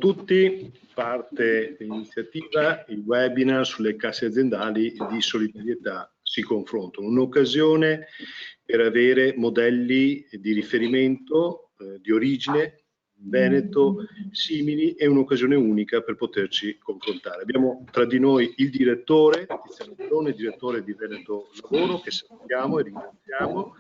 tutti, parte l'iniziativa, il webinar sulle casse aziendali di solidarietà si confrontano. Un'occasione per avere modelli di riferimento di origine Veneto simili e un'occasione unica per poterci confrontare. Abbiamo tra di noi il direttore, Tiziano Barone, direttore di Veneto Lavoro, che salutiamo e ringraziamo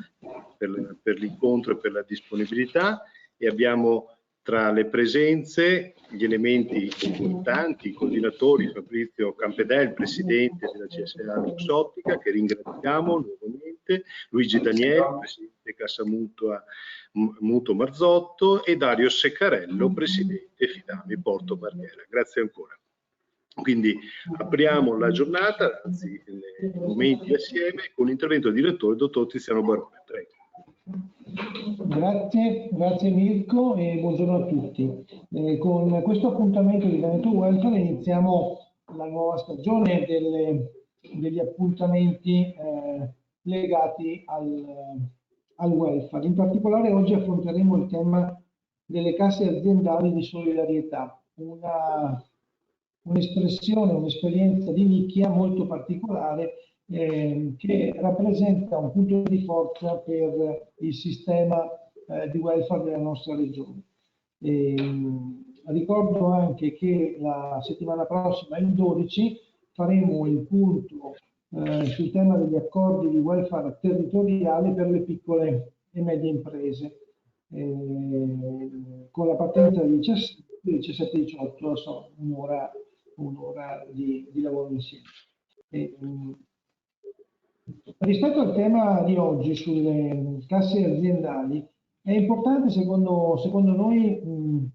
per l'incontro e per la disponibilità, e abbiamo tra le presenze gli elementi importanti, i coordinatori, Fabrizio Campedel, presidente della CSA Luxottica, che ringraziamo nuovamente, Luigi Danieli, presidente Cassa Mutuo Marzotto, e Dario Seccarello, presidente Fidami Porto Marghera. Grazie ancora. Quindi apriamo la giornata, anzi i momenti assieme, con l'intervento del direttore, dottor Tiziano Barone. Prego. Grazie Mirko e buongiorno a tutti. Con questo appuntamento di Veneto Welfare iniziamo la nuova stagione degli appuntamenti legati al welfare. In particolare oggi affronteremo il tema delle casse aziendali di solidarietà, un'espressione, un'esperienza di nicchia molto particolare che rappresenta un punto di forza per il sistema di welfare della nostra regione. Ricordo anche che la settimana prossima, il 12, faremo il punto sul tema degli accordi di welfare territoriale per le piccole e medie imprese, con la partenza del 17-18, so, un'ora di lavoro insieme. Rispetto al tema di oggi sulle casse aziendali, è importante secondo noi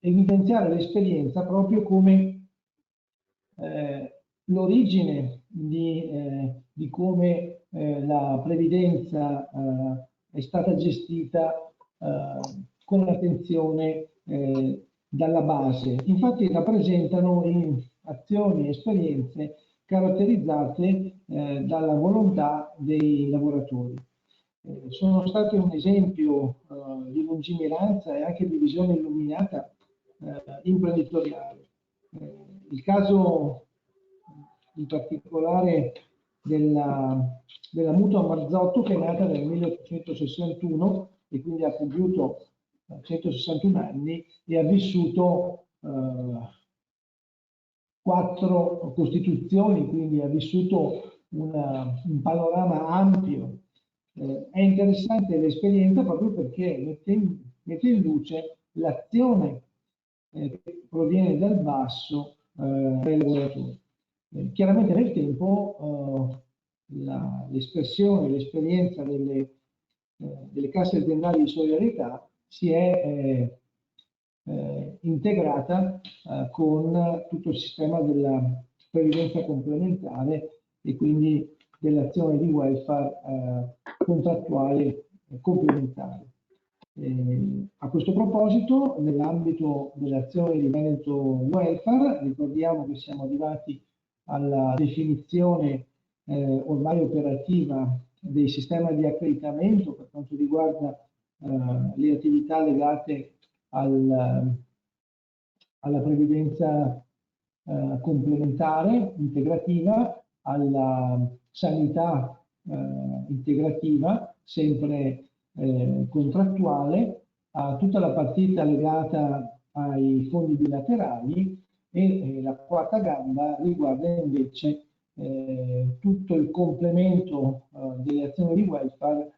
evidenziare l'esperienza proprio come l'origine di come la previdenza è stata gestita con attenzione dalla base. Infatti rappresentano in azioni e esperienze caratterizzate dalla volontà dei lavoratori. Sono state un esempio di lungimiranza e anche di visione illuminata imprenditoriale. Il caso in particolare della Mutua Marzotto, che è nata nel 1861 e quindi ha compiuto 161 anni e ha vissuto 4 costituzioni, quindi ha vissuto un panorama ampio. È interessante l'esperienza proprio perché mette in luce l'azione che proviene dal basso dai lavoratori. Chiaramente nel tempo l'espressione, l'esperienza delle casse aziendali di solidarietà si è integrata con tutto il sistema della previdenza complementare e quindi dell'azione di welfare contrattuale complementare. A questo proposito, nell'ambito dell'azione di Veneto Welfare, ricordiamo che siamo arrivati alla definizione ormai operativa dei sistemi di accreditamento per quanto riguarda le attività legate alla previdenza complementare, integrativa, alla sanità integrativa, sempre contrattuale, a tutta la partita legata ai fondi bilaterali e la quarta gamba riguarda invece tutto il complemento delle azioni di welfare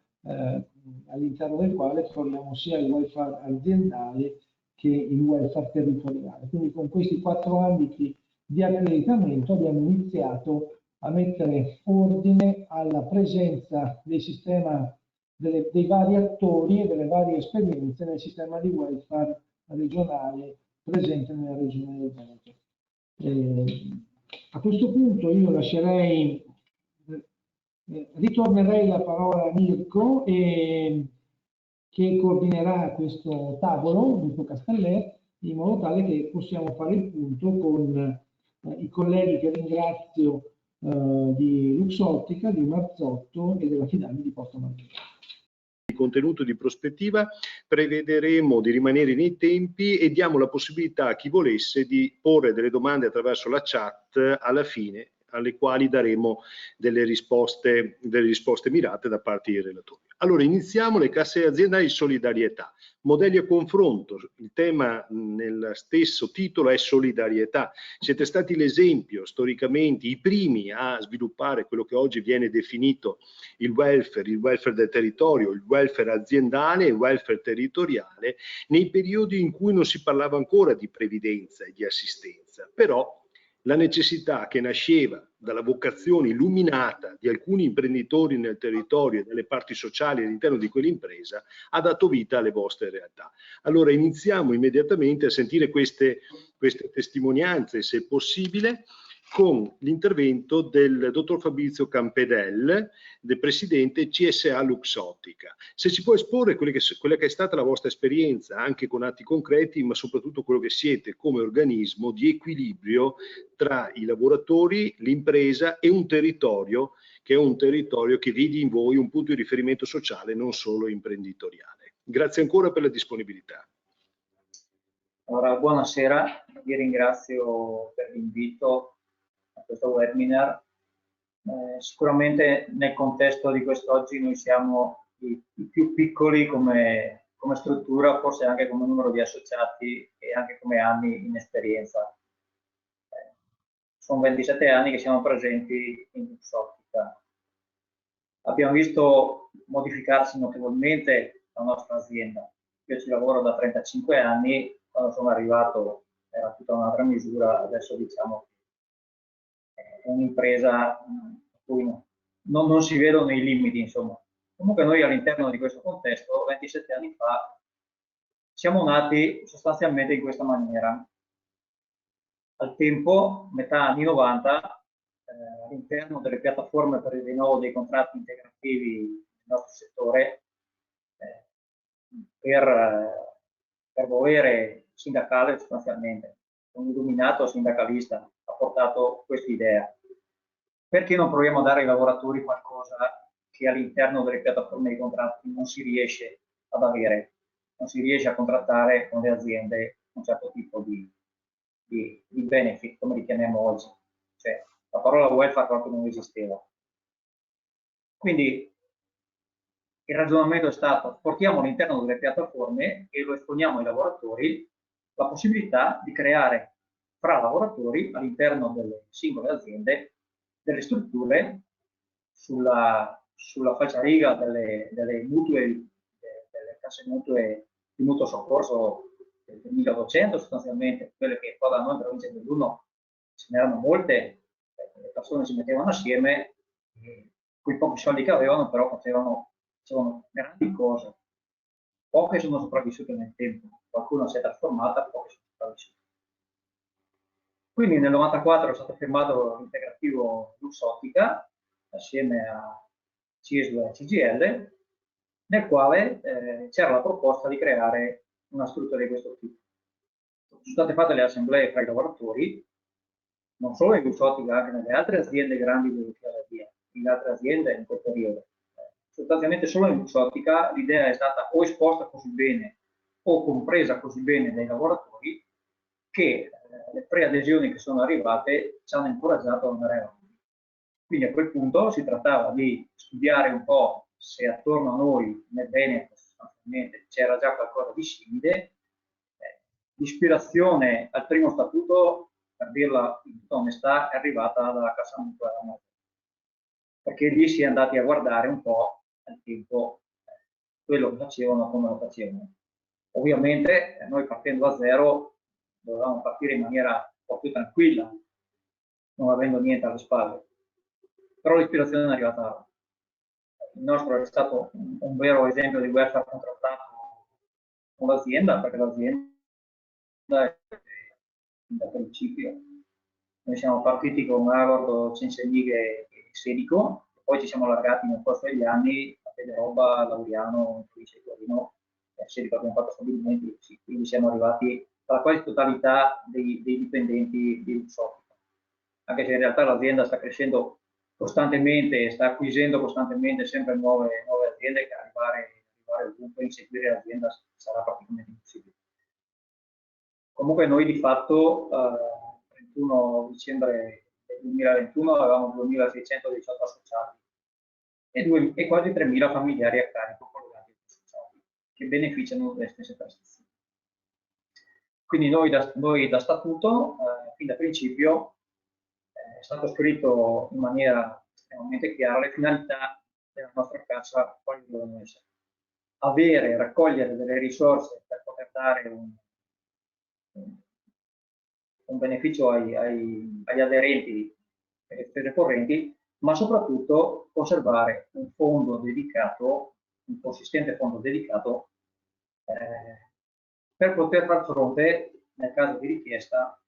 all'interno del quale troviamo sia il welfare aziendale che il welfare territoriale. Quindi con questi 4 ambiti di accreditamento abbiamo iniziato a mettere ordine alla presenza del sistema dei vari attori e delle varie esperienze nel sistema di welfare regionale presente nella regione del Veneto. A questo punto io ritornerei la parola a Mirko che coordinerà questo tavolo, Mirko Castellet, in modo tale che possiamo fare il punto con i colleghi che ringrazio di Luxottica, di Marzotto e della Fidami di Porto Marghera. contenuto di prospettiva, prevederemo di rimanere nei tempi e diamo la possibilità a chi volesse di porre delle domande attraverso la chat alla fine, alle quali daremo delle risposte mirate da parte dei relatori. Allora, iniziamo le casse aziendali di solidarietà. Modelli a confronto, il tema nel stesso titolo è solidarietà. Siete stati l'esempio, storicamente, i primi a sviluppare quello che oggi viene definito il welfare del territorio, il welfare aziendale e il welfare territoriale, nei periodi in cui non si parlava ancora di previdenza e di assistenza. Però la necessità che nasceva dalla vocazione illuminata di alcuni imprenditori nel territorio e delle parti sociali all'interno di quell'impresa ha dato vita alle vostre realtà. Allora iniziamo immediatamente a sentire queste testimonianze, se possibile, con l'intervento del dottor Fabrizio Campedel, del presidente CSA Luxottica. Se ci può esporre quella che è stata la vostra esperienza, anche con atti concreti, ma soprattutto quello che siete come organismo di equilibrio tra i lavoratori, l'impresa e un territorio che è un territorio che vede in voi un punto di riferimento sociale, non solo imprenditoriale. Grazie ancora per la disponibilità. Allora, buonasera, vi ringrazio per l'invito a questo webinar. Sicuramente nel contesto di quest'oggi noi siamo i più piccoli come struttura, forse anche come numero di associati e anche come anni in esperienza. Sono 27 anni che siamo presenti in Luxottica. Abbiamo visto modificarsi notevolmente la nostra azienda. Io ci lavoro da 35 anni, quando sono arrivato era tutta un'altra misura, adesso diciamo che è un'impresa in cui non si vedono i limiti, insomma. Comunque noi all'interno di questo contesto, 27 anni fa, siamo nati sostanzialmente in questa maniera. Al tempo, metà anni 90, all'interno delle piattaforme per il rinnovo dei contratti integrativi nel nostro settore, per volere sindacale sostanzialmente, un illuminato sindacalista ha portato questa idea. Perché non proviamo a dare ai lavoratori qualcosa che all'interno delle piattaforme dei contratti non si riesce ad avere, non si riesce a contrattare con le aziende un certo tipo di benefit, come li chiamiamo oggi. Cioè, la parola welfare proprio non esisteva. Quindi il ragionamento è stato: portiamo all'interno delle piattaforme e lo esponiamo ai lavoratori la possibilità di creare fra lavoratori all'interno delle singole aziende delle strutture sulla falsariga delle mutue, delle casse mutue di mutuo soccorso del 1200 sostanzialmente, quelle che poi da noi in provincia di Belluno ce n'erano molte, le persone si mettevano assieme, con i pochi soldi che avevano però facevano grandi cose. Poche sono sopravvissute nel tempo, qualcuno si è trasformata, poche sono sopravvissute. Quindi nel 94 è stato firmato l'integrativo Luxottica assieme a CISL e CGL, nel quale c'era la proposta di creare una struttura di questo tipo. Sono state fatte le assemblee fra i lavoratori, non solo in Luxottica, anche nelle altre aziende grandi di filadelfia, in altre aziende in quel periodo. Sostanzialmente solo in Luxottica l'idea è stata o esposta così bene o compresa così bene dai lavoratori che le preadesioni che sono arrivate ci hanno incoraggiato ad andare avanti. Quindi a quel punto si trattava di studiare un po' se attorno a noi nel Veneto sostanzialmente c'era già qualcosa di simile. L'ispirazione al primo statuto, per dirla in tutta onestà, è arrivata dalla Cassa Mutuale, perché lì si è andati a guardare un po' al tempo quello che facevano, come lo facevano. Ovviamente noi partendo da zero dovevamo partire in maniera un po' più tranquilla, non avendo niente alle spalle. Però l'ispirazione è arrivata là. Il nostro è stato un vero esempio di welfare contrattato con l'azienda, perché l'azienda è da principio. Noi siamo partiti con Agordo, Censenighe e Sedico, poi ci siamo allargati nel corso degli anni a Federoba, Lauriano, Felice Torino, Sedico abbiamo fatto stabilimenti, quindi siamo arrivati alla quasi totalità dei dipendenti di Luxottica. Anche se in realtà l'azienda sta crescendo costantemente, sta acquisendo costantemente sempre nuove aziende che arrivare trovare ovunque, inseguire l'azienda sarà praticamente impossibile. Comunque noi di fatto 31 dicembre del 2021 avevamo 2.618 associati e quasi 3.000 familiari a carico collegati agli associati che beneficiano delle stesse prestazioni. Quindi noi da statuto, fin da principio, è stato scritto in maniera estremamente chiara le finalità della nostra cassa, quali devono essere. Raccogliere delle risorse per poter dare un beneficio agli aderenti per le spese correnti, ma soprattutto conservare un fondo dedicato, un consistente fondo dedicato per poter far fronte, nel caso di richiesta,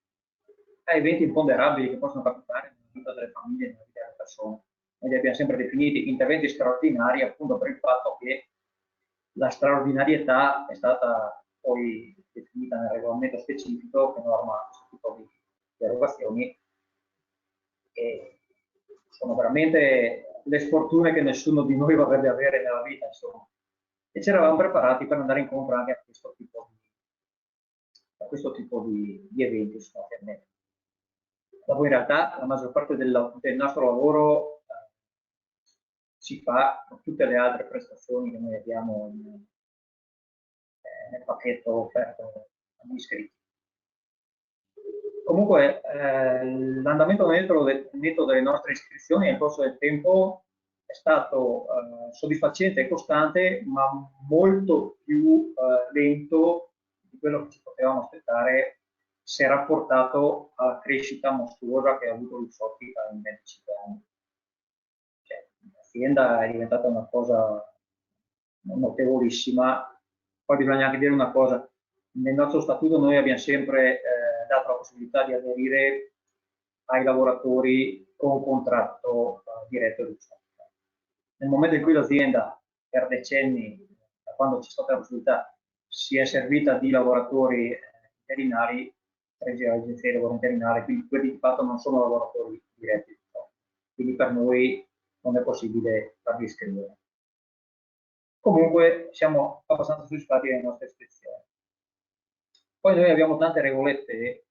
a eventi imponderabili che possono capitare nella vita delle famiglie e nella vita delle persone. Noi li abbiamo sempre definiti interventi straordinari appunto per il fatto che la straordinarietà è stata poi definita nel regolamento specifico che norma questo tipo di erogazioni, e sono veramente le sfortune che nessuno di noi vorrebbe avere nella vita, insomma. E ci eravamo preparati per andare incontro anche a questo tipo di eventi, ovviamente. Dopo in realtà la maggior parte del nostro lavoro si fa con tutte le altre prestazioni che noi abbiamo nel pacchetto offerto agli iscritti. Comunque l'andamento netto delle nostre iscrizioni nel corso del tempo è stato soddisfacente e costante, ma molto più lento di quello che ci potevamo aspettare se rapportato alla crescita mostruosa che ha avuto l'Usotica in 25 anni. Cioè, l'azienda è diventata una cosa notevolissima. Poi bisogna anche dire una cosa: nel nostro statuto noi abbiamo sempre dato la possibilità di aderire ai lavoratori con contratto diretto di Usotica. Nel momento in cui l'azienda, per decenni, da quando c'è stata la possibilità, si è servita di lavoratori interinali, agenzie di lavoro interinale, quindi quelli di fatto non sono lavoratori diretti, quindi per noi non è possibile farli iscrivere. Comunque siamo abbastanza soddisfatti delle nostre iscrizioni. Poi noi abbiamo tante regolette,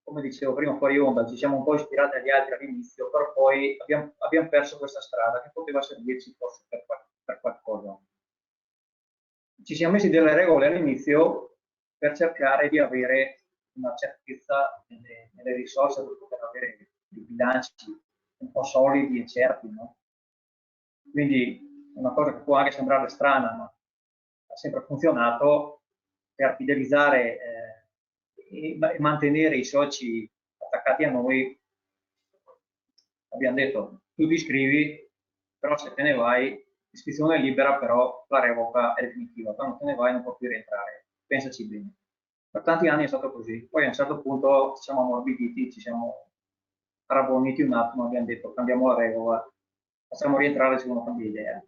come dicevo prima fuori onda, ci siamo un po' ispirati agli altri all'inizio, però poi abbiamo perso questa strada che poteva servirci forse per qualcosa. Ci siamo messi delle regole all'inizio per cercare di avere una certezza nelle risorse, per poter avere dei bilanci un po' solidi e certi, no? Quindi una cosa che può anche sembrare strana, ma ha sempre funzionato per fidelizzare e mantenere i soci attaccati a noi. Abbiamo detto: tu ti iscrivi, però se te ne vai, l'iscrizione è libera, però la revoca è definitiva. Quando te ne vai non puoi più rientrare. Pensaci bene. Per tanti anni è stato così. Poi a un certo punto ci siamo ammorbiditi, ci siamo rabboniti un attimo, abbiamo detto: cambiamo la regola, facciamo rientrare se uno cambia idea.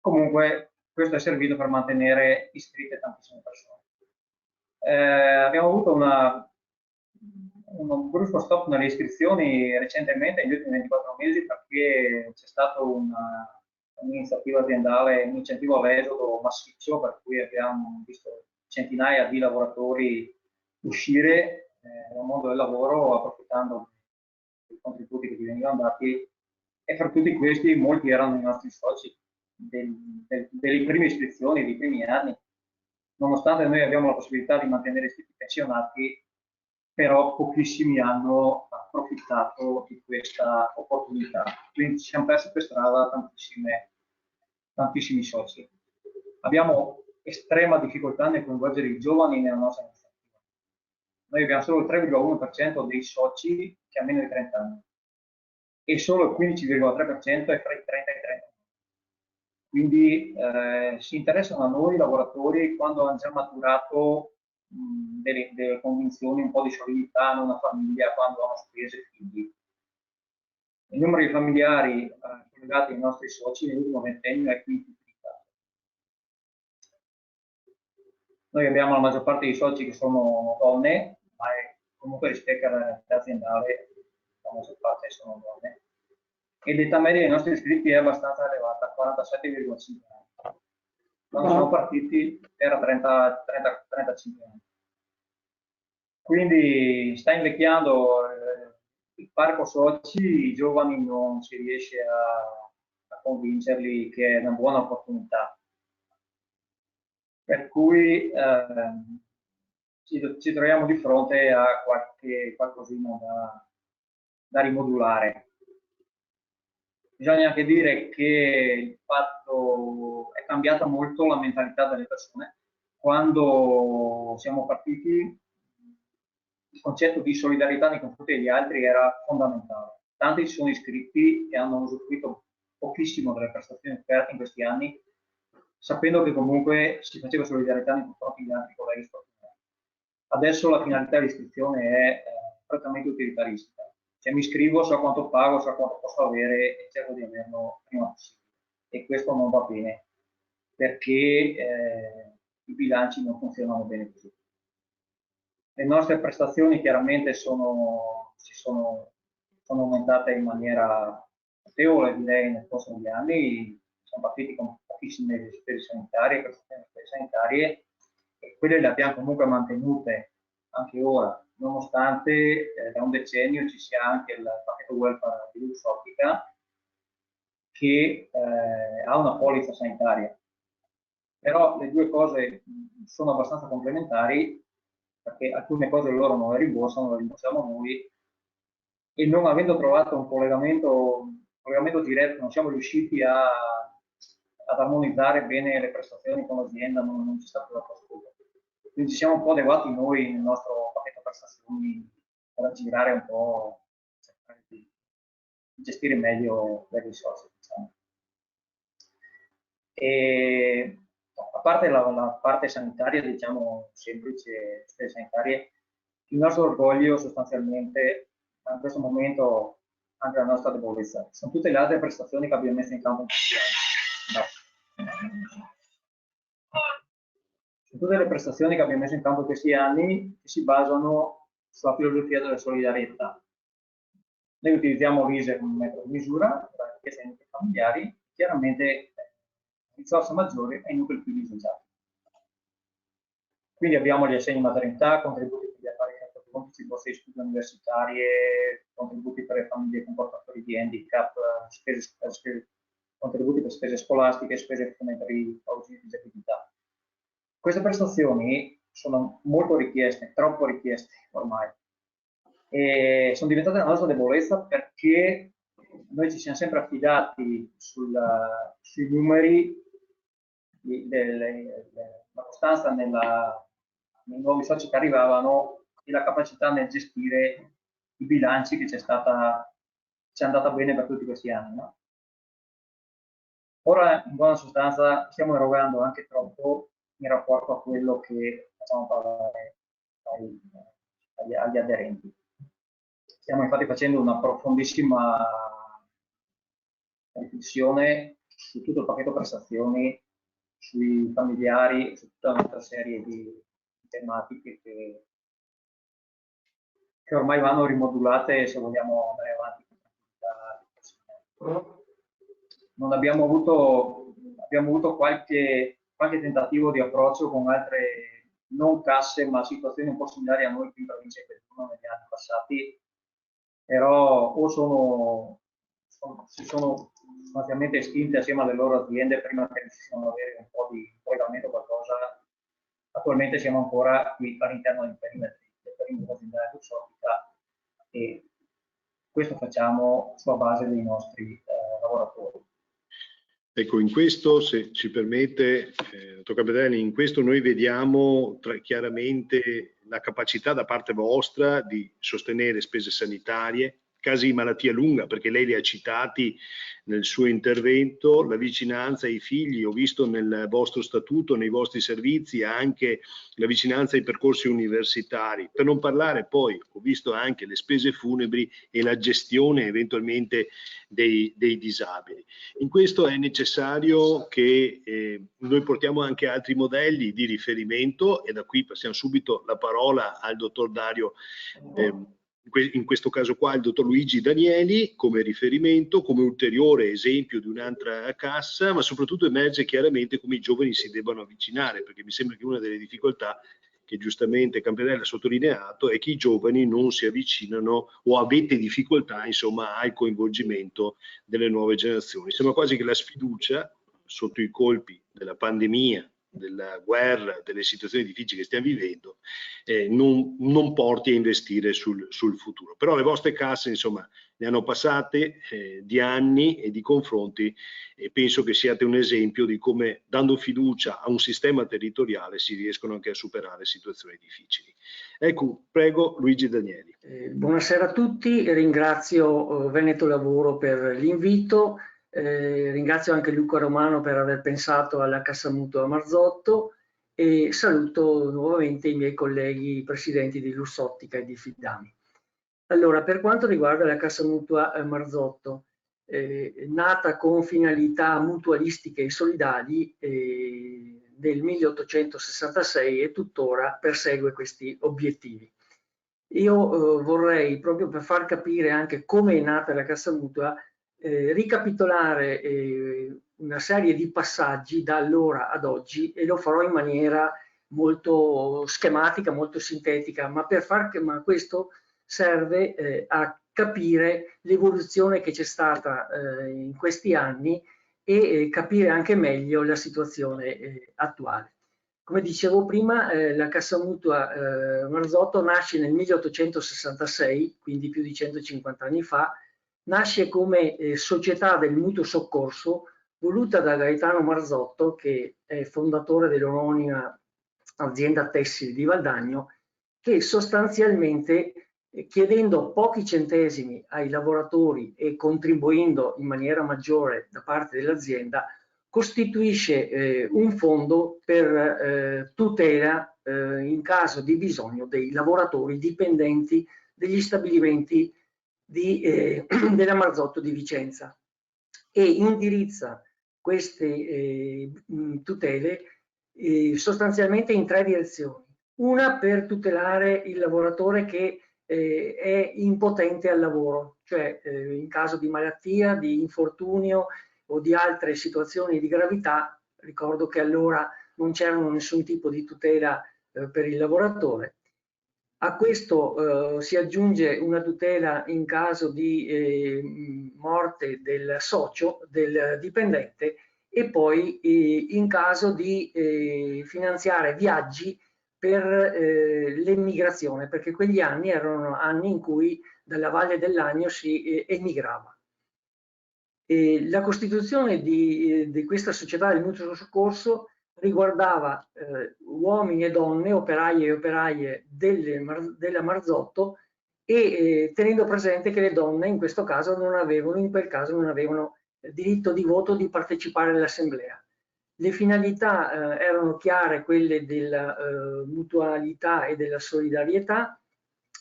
Comunque questo è servito per mantenere iscritte tantissime persone. Abbiamo avuto un brusco stop nelle iscrizioni recentemente, negli ultimi 24 mesi, perché c'è stata un'iniziativa aziendale, un incentivo all'esodo massiccio, per cui abbiamo visto centinaia di lavoratori uscire dal mondo del lavoro approfittando dei contributi che gli venivano dati, e per tutti questi molti erano i nostri soci delle prime iscrizioni, dei primi anni. Nonostante noi abbiamo la possibilità di mantenere iscritti pensionati, però pochissimi hanno approfittato di questa opportunità. Quindi ci siamo persi per strada tantissimi soci. Abbiamo estrema difficoltà nel coinvolgere i giovani nella nostra iniziativa. Noi abbiamo solo il 3,1% dei soci che ha meno di 30 anni e solo il 15,3% è fra i 30 e i 30. Quindi si interessano a noi lavoratori quando hanno già maturato delle convinzioni, un po' di solidità, hanno una famiglia, quando hanno spese e figli. Il numero di familiari collegati ai nostri soci nell'ultimo ventennio è quintuplicato. Noi abbiamo la maggior parte dei soci che sono donne, ma comunque rispetto alla realtà aziendale la maggior parte sono donne. E l'età media dei nostri iscritti è abbastanza elevata, 47,5 anni. Quando siamo partiti era 35 anni. Quindi sta invecchiando il parco soci, i giovani non si riesce a convincerli che è una buona opportunità. Per cui ci troviamo di fronte a qualcosina da rimodulare. Bisogna anche dire che il fatto è cambiata molto la mentalità delle persone. Quando siamo partiti, il concetto di solidarietà nei confronti degli altri era fondamentale. Tanti si sono iscritti e hanno usufruito pochissimo delle prestazioni offerte in questi anni, sapendo che comunque si faceva solidarietà nei confronti degli altri colleghi sportivi. Adesso la finalità di iscrizione è prettamente utilitarista. Se mi iscrivo, so quanto pago, so quanto posso avere e cerco di averlo prima possibile. E questo non va bene, perché i bilanci non funzionano bene così. Le nostre prestazioni chiaramente sono aumentate in maniera notevole, direi, nel corso degli anni. Siamo partiti con pochissime spese sanitarie, prestazioni sanitarie, e quelle le abbiamo comunque mantenute anche ora, nonostante da un decennio ci sia anche il pacchetto welfare di Luxottica che ha una polizza sanitaria. Però le due cose sono abbastanza complementari, perché alcune cose loro non le rimborsano, le rimborsiamo noi, e non avendo trovato un collegamento diretto, non siamo riusciti ad armonizzare bene le prestazioni con l'azienda, non c'è stato la possibilità. Quindi ci siamo un po' adeguati noi nel nostro pacchetto prestazioni per aggirare un po', cercare di gestire meglio le risorse, diciamo. E a parte la parte sanitaria, diciamo semplice, spese sanitarie, il nostro orgoglio sostanzialmente in questo momento, anche la nostra debolezza, sono tutte le altre prestazioni che abbiamo messo in campo in questi anni. Sono tutte le prestazioni che abbiamo messo in campo in questi anni che si basano sulla filosofia della solidarietà. Noi utilizziamo l'ISEE come metodo di misura per le richieste ai nuclei familiari, chiaramente risorsa maggiore ai nuclei più disagiati. Quindi abbiamo gli assegni maternità, contributi per gli affari economici, borse di studio universitarie, contributi per le famiglie con portatori di handicap, contributi per spese scolastiche, spese fondamentali di disabilità. Queste prestazioni sono molto richieste, troppo richieste ormai, e sono diventate la nostra debolezza perché noi ci siamo sempre affidati sui numeri, la costanza nei nuovi soci che arrivavano e la capacità nel gestire i bilanci che ci è andata bene per tutti questi anni. No? Ora, in buona sostanza, stiamo erogando anche troppo in rapporto a quello che facciamo pagare agli aderenti. Stiamo infatti facendo una profondissima riflessione su tutto il pacchetto prestazioni, sui familiari, su tutta un'altra serie di tematiche che ormai vanno rimodulate se vogliamo andare avanti. Non abbiamo avuto qualche tentativo di approccio con altre non casse ma situazioni un po' similari a noi qui in provincia di Belluno negli anni passati, però o si sono sostanzialmente estinte assieme alle loro aziende prima che riuscissero ad avere un po' di collegamento o qualcosa. Attualmente siamo ancora qui all'interno del perimetro aziendale Luxottica e questo facciamo sulla base dei nostri lavoratori. Ecco, in questo, se ci permette, dottor Capitelli, in questo noi vediamo chiaramente la capacità da parte vostra di sostenere spese sanitarie, casi di malattia lunga, perché lei li ha citati nel suo intervento, la vicinanza ai figli, ho visto nel vostro statuto, nei vostri servizi, anche la vicinanza ai percorsi universitari, per non parlare poi, ho visto anche le spese funebri e la gestione eventualmente dei disabili. In questo è necessario che noi portiamo anche altri modelli di riferimento e da qui passiamo subito la parola al dottor Dario in questo caso qua il dottor Luigi Danieli come riferimento, come ulteriore esempio di un'altra cassa, ma soprattutto emerge chiaramente come i giovani si debbano avvicinare, perché mi sembra che una delle difficoltà che giustamente Campanella ha sottolineato è che i giovani non si avvicinano o avete difficoltà insomma al coinvolgimento delle nuove generazioni. Sembra quasi che la sfiducia sotto i colpi della pandemia, della guerra, delle situazioni difficili che stiamo vivendo, non porti a investire sul futuro. Però le vostre casse insomma ne hanno passate di anni e di confronti, e penso che siate un esempio di come dando fiducia a un sistema territoriale si riescono anche a superare situazioni difficili. Ecco, prego Luigi Danieli. Buonasera a tutti, ringrazio Veneto Lavoro per l'invito, ringrazio anche Luca Romano per aver pensato alla Cassa Mutua Marzotto e saluto nuovamente i miei colleghi presidenti di Lussottica e di Fidami. Allora, per quanto riguarda la Cassa Mutua Marzotto, nata con finalità mutualistiche e solidali nel 1866 e tuttora persegue questi obiettivi. Io vorrei, proprio per far capire anche come è nata la Cassa Mutua, ricapitolare una serie di passaggi da allora ad oggi, e lo farò in maniera molto schematica, molto sintetica, ma questo serve a capire l'evoluzione che c'è stata in questi anni e capire anche meglio la situazione attuale. Come dicevo prima, la Cassa Mutua Marzotto nasce nel 1866, quindi più di 150 anni fa, nasce come società del mutuo soccorso voluta da Gaetano Marzotto, che è fondatore dell'omonima azienda tessile di Valdagno, che sostanzialmente, chiedendo pochi centesimi ai lavoratori e contribuendo in maniera maggiore da parte dell'azienda, costituisce un fondo per tutela in caso di bisogno dei lavoratori dipendenti degli stabilimenti della Marzotto di Vicenza, e indirizza queste tutele sostanzialmente in tre direzioni. Una per tutelare il lavoratore che è impotente al lavoro, cioè in caso di malattia, di infortunio o di altre situazioni di gravità. Ricordo che allora non c'era nessun tipo di tutela per il lavoratore. A questo si aggiunge una tutela in caso di morte del socio, del dipendente, e poi in caso di finanziare viaggi per l'emigrazione, perché quegli anni erano anni in cui dalla Valle dell'Agno si emigrava. La costituzione di questa società del mutuo soccorso riguardava uomini e donne, operai e operaie della Marzotto, e tenendo presente che le donne in questo caso non avevano diritto di voto, di partecipare all'assemblea. Le finalità erano chiare, quelle della mutualità e della solidarietà,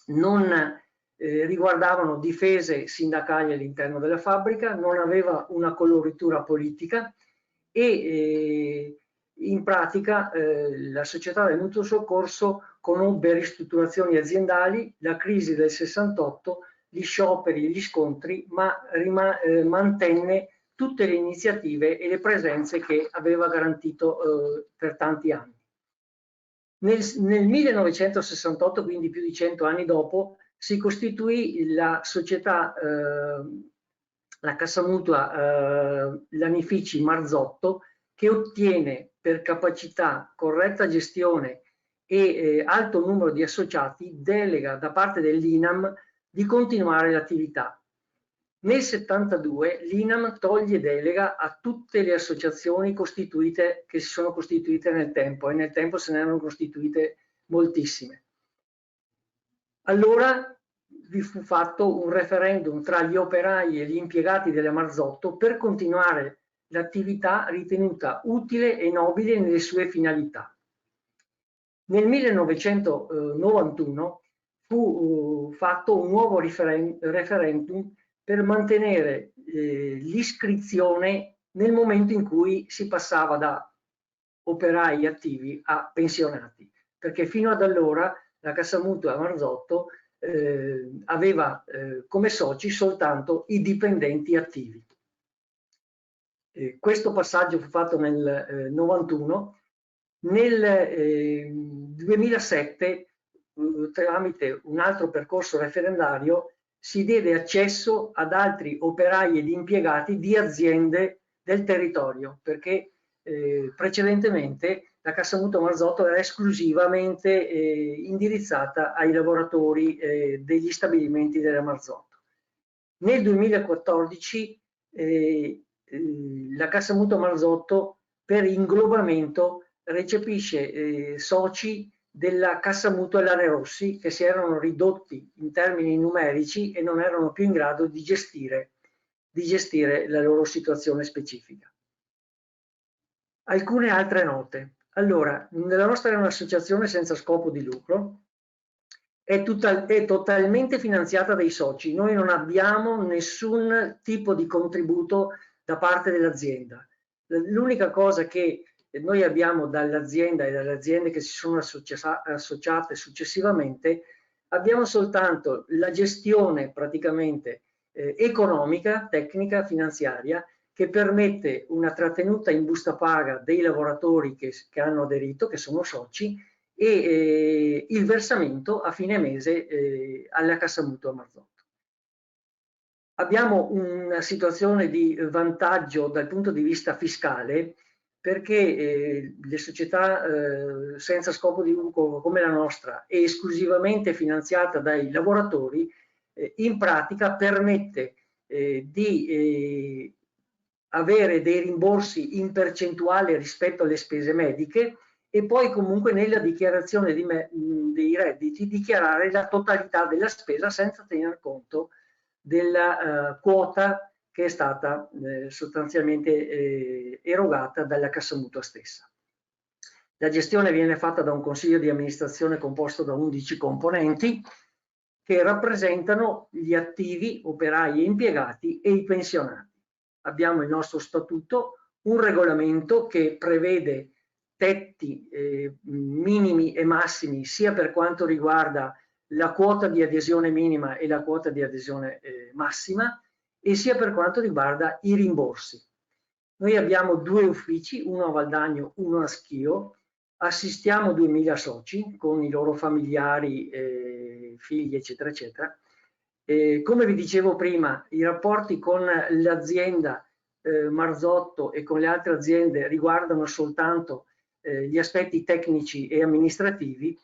non riguardavano difese sindacali all'interno della fabbrica, non aveva una coloritura politica e in pratica la società del mutuo soccorso conobbe ristrutturazioni aziendali, la crisi del 68, gli scioperi, gli scontri, ma mantenne tutte le iniziative e le presenze che aveva garantito per tanti anni. Nel 1968, quindi più di 100 anni dopo, si costituì la società, la Cassa Mutua Lanifici Marzotto, che ottiene per capacità, corretta gestione e alto numero di associati delega da parte dell'INAM di continuare l'attività. Nel 72 l'INAM toglie delega a tutte le associazioni costituite, che si sono costituite nel tempo, e nel tempo se ne erano costituite moltissime. Allora vi fu fatto un referendum tra gli operai e gli impiegati della Marzotto per continuare l'attività ritenuta utile e nobile nelle sue finalità. Nel 1991 fu fatto un nuovo referendum per mantenere l'iscrizione nel momento in cui si passava da operai attivi a pensionati, perché fino ad allora la Cassa Mutua Marzotto aveva come soci soltanto i dipendenti attivi. Questo passaggio fu fatto nel 91. Nel 2007, tramite un altro percorso referendario, si diede accesso ad altri operai ed impiegati di aziende del territorio, perché precedentemente la Cassa Mutua Marzotto era esclusivamente indirizzata ai lavoratori degli stabilimenti della Marzotto. Nel 2014 la Cassa Mutua Marzotto, per inglobamento, recepisce soci della Cassa Mutua Lanerossi, che si erano ridotti in termini numerici e non erano più in grado di gestire la loro situazione specifica. Alcune altre note. Allora, la nostra è un'associazione senza scopo di lucro, è totalmente finanziata dai soci. Noi non abbiamo nessun tipo di contributo da parte dell'azienda. L'unica cosa che noi abbiamo dall'azienda e dalle aziende che si sono associate successivamente, abbiamo soltanto la gestione praticamente economica, tecnica, finanziaria, che permette una trattenuta in busta paga dei lavoratori che hanno aderito, che sono soci, e il versamento a fine mese alla Cassa Mutua Marzotto. Abbiamo una situazione di vantaggio dal punto di vista fiscale, perché le società senza scopo di lucro come la nostra è esclusivamente finanziata dai lavoratori, in pratica permette di avere dei rimborsi in percentuale rispetto alle spese mediche, e poi comunque nella dichiarazione dei redditi dichiarare la totalità della spesa senza tener conto della quota che è stata sostanzialmente erogata dalla Cassa Mutua stessa. La gestione viene fatta da un consiglio di amministrazione composto da 11 componenti che rappresentano gli attivi, operai e impiegati e i pensionati. Abbiamo il nostro statuto, un regolamento che prevede tetti minimi e massimi sia per quanto riguarda la quota di adesione minima e la quota di adesione massima, e sia per quanto riguarda i rimborsi. Noi abbiamo 2 uffici, uno a Valdagno, uno a Schio, assistiamo 2000 soci con i loro familiari, figli, eccetera, eccetera. Come vi dicevo prima, i rapporti con l'azienda Marzotto e con le altre aziende riguardano soltanto gli aspetti tecnici e amministrativi.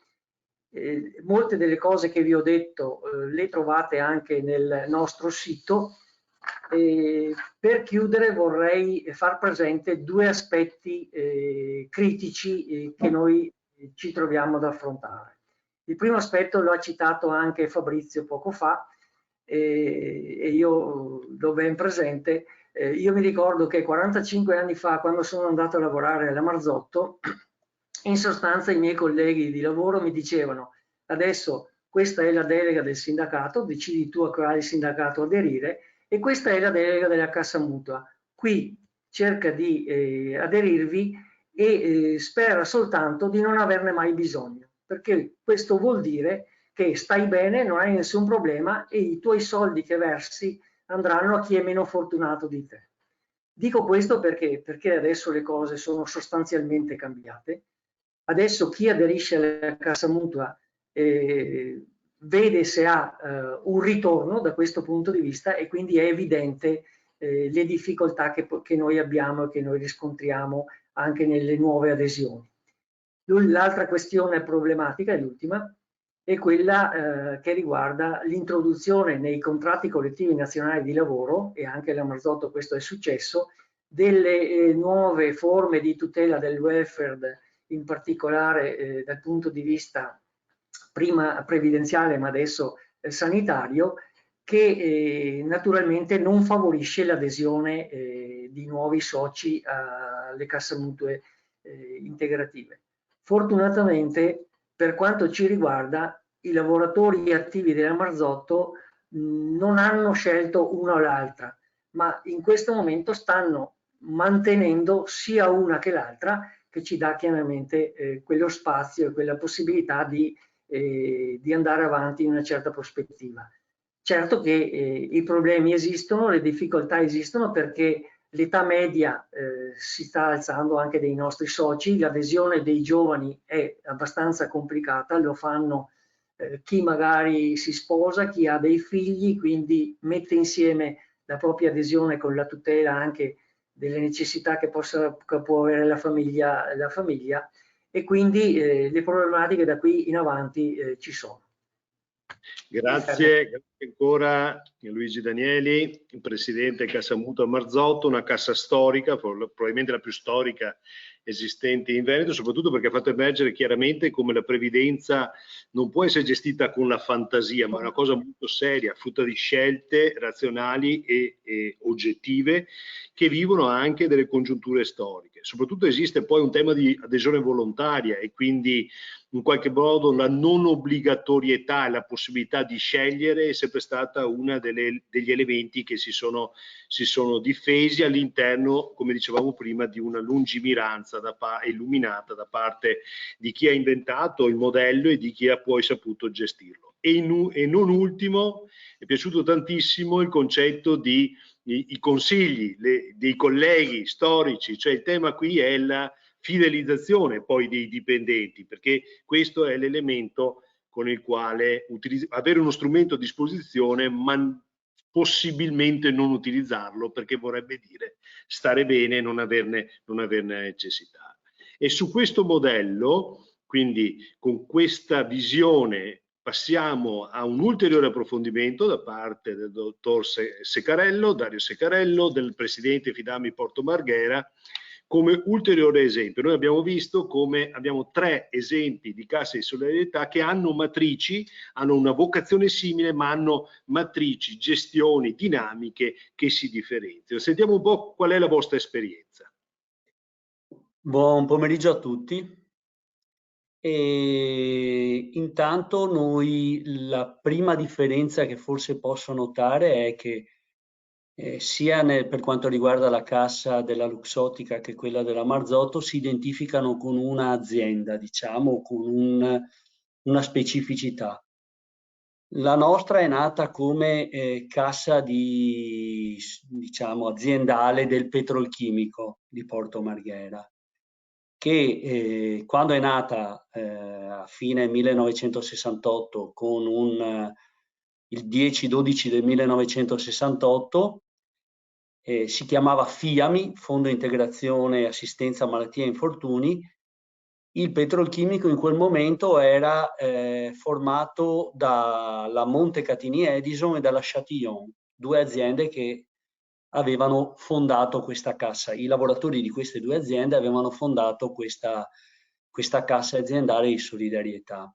Molte delle cose che vi ho detto le trovate anche nel nostro sito. Per chiudere vorrei far presente 2 aspetti critici che noi ci troviamo ad affrontare. Il primo aspetto lo ha citato anche Fabrizio poco fa, e io l'ho ben presente. Io mi ricordo che 45 anni fa, quando sono andato a lavorare alla Marzotto, in sostanza i miei colleghi di lavoro mi dicevano: adesso questa è la delega del sindacato, decidi tu a quale sindacato aderire, e questa è la delega della Cassa Mutua. Qui cerca di aderirvi e spera soltanto di non averne mai bisogno, perché questo vuol dire che stai bene, non hai nessun problema e i tuoi soldi che versi andranno a chi è meno fortunato di te. Dico questo perché adesso le cose sono sostanzialmente cambiate. Adesso chi aderisce alla Cassa Mutua vede se ha un ritorno da questo punto di vista, e quindi è evidente le difficoltà che noi abbiamo e che noi riscontriamo anche nelle nuove adesioni. L'altra questione problematica, l'ultima, è quella che riguarda l'introduzione nei contratti collettivi nazionali di lavoro, e anche alla Marzotto questo è successo, delle nuove forme di tutela del welfare, in particolare dal punto di vista prima previdenziale ma adesso sanitario, che naturalmente non favorisce l'adesione di nuovi soci alle casse mutue integrative. Fortunatamente, per quanto ci riguarda, i lavoratori attivi della Marzotto non hanno scelto una o l'altra, ma in questo momento stanno mantenendo sia una che l'altra, che ci dà chiaramente quello spazio e quella possibilità di di andare avanti in una certa prospettiva. Certo che i problemi esistono, le difficoltà esistono, perché l'età media si sta alzando anche dei nostri soci, l'adesione dei giovani è abbastanza complicata, lo fanno chi magari si sposa, chi ha dei figli, quindi mette insieme la propria adesione con la tutela anche delle necessità che può avere la famiglia, e quindi le problematiche da qui in avanti ci sono. Grazie ancora Luigi Danieli, presidente Cassa Mutua Marzotto, una cassa storica, probabilmente la più storica esistente in Veneto, soprattutto perché ha fatto emergere chiaramente come la previdenza non può essere gestita con la fantasia, ma è una cosa molto seria, frutta di scelte razionali e oggettive che vivono anche delle congiunture storiche. Soprattutto esiste poi un tema di adesione volontaria e quindi in qualche modo la non obbligatorietà e la possibilità di scegliere è sempre stata una degli elementi che si sono difesi all'interno, come dicevamo prima, di una lungimiranza illuminata da parte di chi ha inventato il modello e di chi ha poi saputo gestirlo. E non ultimo, è piaciuto tantissimo il concetto di i consigli dei colleghi storici, cioè il tema qui è la fidelizzazione poi dei dipendenti, perché questo è l'elemento con il quale avere uno strumento a disposizione ma possibilmente non utilizzarlo, perché vorrebbe dire stare bene e non averne necessità. E su questo modello, quindi con questa visione, passiamo a un ulteriore approfondimento da parte del dottor Secarello, Dario Secarello, del presidente Fidami Porto Marghera, come ulteriore esempio. Noi abbiamo visto come abbiamo 3 esempi di casse di solidarietà che hanno matrici, hanno una vocazione simile, ma hanno matrici, gestioni, dinamiche che si differenziano. Sentiamo un po' qual è la vostra esperienza. Buon pomeriggio a tutti. E intanto noi la prima differenza che forse posso notare è che sia per quanto riguarda la cassa della Luxottica che quella della Marzotto si identificano con un'azienda, diciamo, con una specificità. La nostra è nata come cassa diciamo, aziendale del petrolchimico di Porto Marghera, che quando è nata a fine 1968 con il 10-12 del 1968 si chiamava FIAMI, Fondo Integrazione Assistenza Malattie e Infortuni. Il petrolchimico in quel momento era formato dalla Montecatini Edison e dalla Châtillon, 2 aziende che avevano fondato questa cassa. I lavoratori di queste 2 aziende avevano fondato questa cassa aziendale di solidarietà.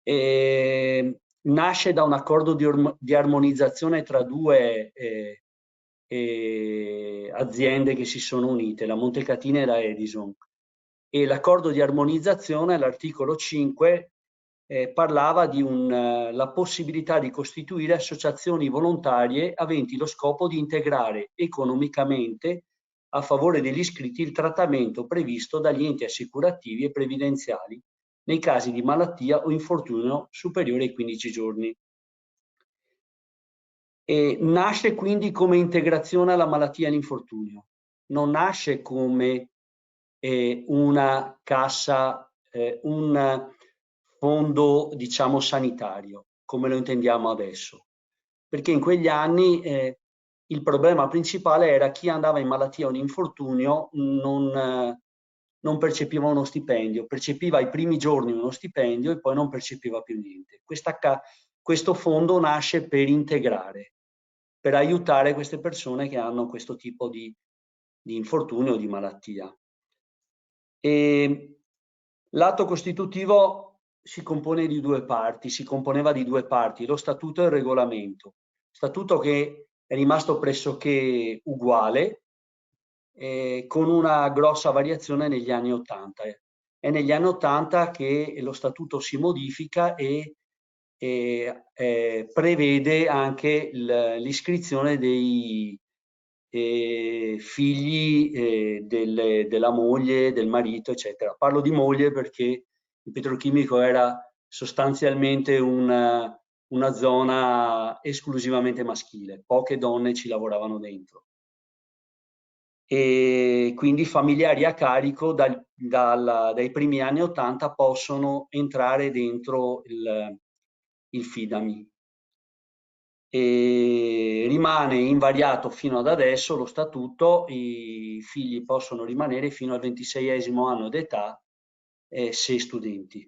Nasce da un accordo di armonizzazione tra 2 aziende che si sono unite, la Montecatini e la Edison. E l'accordo di armonizzazione, all'articolo 5, parlava di la possibilità di costituire associazioni volontarie aventi lo scopo di integrare economicamente a favore degli iscritti il trattamento previsto dagli enti assicurativi e previdenziali nei casi di malattia o infortunio superiore ai 15 giorni. E nasce quindi come integrazione alla malattia e all'infortunio, non nasce come una cassa, un fondo diciamo sanitario come lo intendiamo adesso, perché in quegli anni il problema principale era chi andava in malattia o in infortunio non percepiva uno stipendio, percepiva ai primi giorni uno stipendio e poi non percepiva più niente. Questo fondo nasce per integrare, per aiutare queste persone che hanno questo tipo di infortunio o di malattia. L'atto costitutivo si compone di 2 parti, si componeva di 2 parti, lo statuto e il regolamento. Statuto che è rimasto pressoché uguale, con una grossa variazione negli anni 80. È negli anni 80 che lo statuto si modifica e prevede anche l'iscrizione dei figli della moglie, del marito, eccetera. Parlo di moglie perché il petrolchimico era sostanzialmente una zona esclusivamente maschile, poche donne ci lavoravano dentro. E quindi familiari a carico dai primi anni 80 possono entrare dentro il Fidami. E rimane invariato fino ad adesso lo statuto, i figli possono rimanere fino al 26esimo anno d'età, 6 studenti.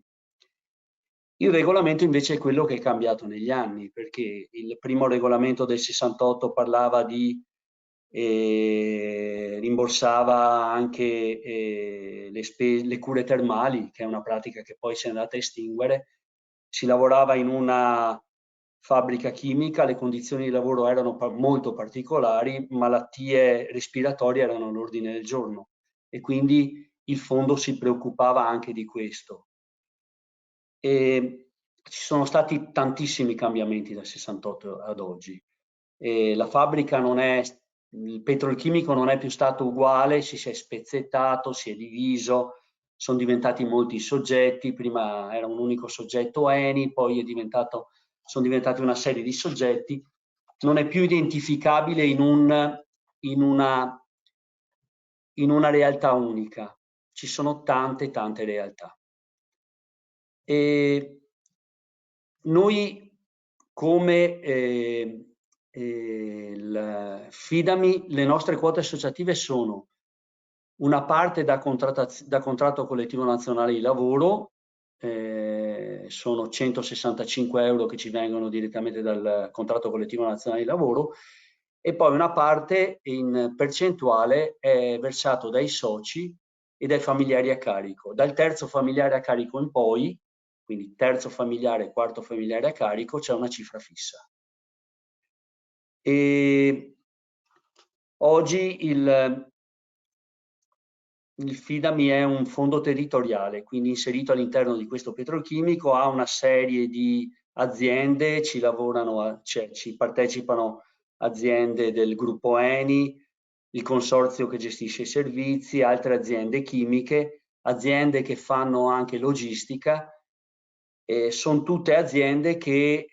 Il regolamento invece è quello che è cambiato negli anni, perché il primo regolamento del 68 parlava di rimborsava anche le cure termali, che è una pratica che poi si è andata a estinguere. Si lavorava in una fabbrica chimica, le condizioni di lavoro erano molto particolari, malattie respiratorie erano all'ordine del giorno e quindi il fondo si preoccupava anche di questo. E ci sono stati tantissimi cambiamenti dal 68 ad oggi. La fabbrica non è, il petrolchimico non è più stato uguale, si è spezzettato, si è diviso, sono diventati molti soggetti, prima era un unico soggetto Eni, poi sono diventati una serie di soggetti, non è più identificabile in una realtà unica, ci sono tante realtà. E noi come il Fidami, le nostre quote associative sono una parte da contratto collettivo nazionale di lavoro, sono 165 euro che ci vengono direttamente dal contratto collettivo nazionale di lavoro, e poi una parte in percentuale è versato dai soci e dai familiari a carico. Dal terzo familiare a carico in poi, quindi terzo familiare, quarto familiare a carico, c'è una cifra fissa. E oggi il Fidami è un fondo territoriale, quindi inserito all'interno di questo petrolchimico, ha una serie di aziende, ci partecipano aziende del gruppo Eni, il consorzio che gestisce i servizi, altre aziende chimiche, aziende che fanno anche logistica. Sono tutte aziende che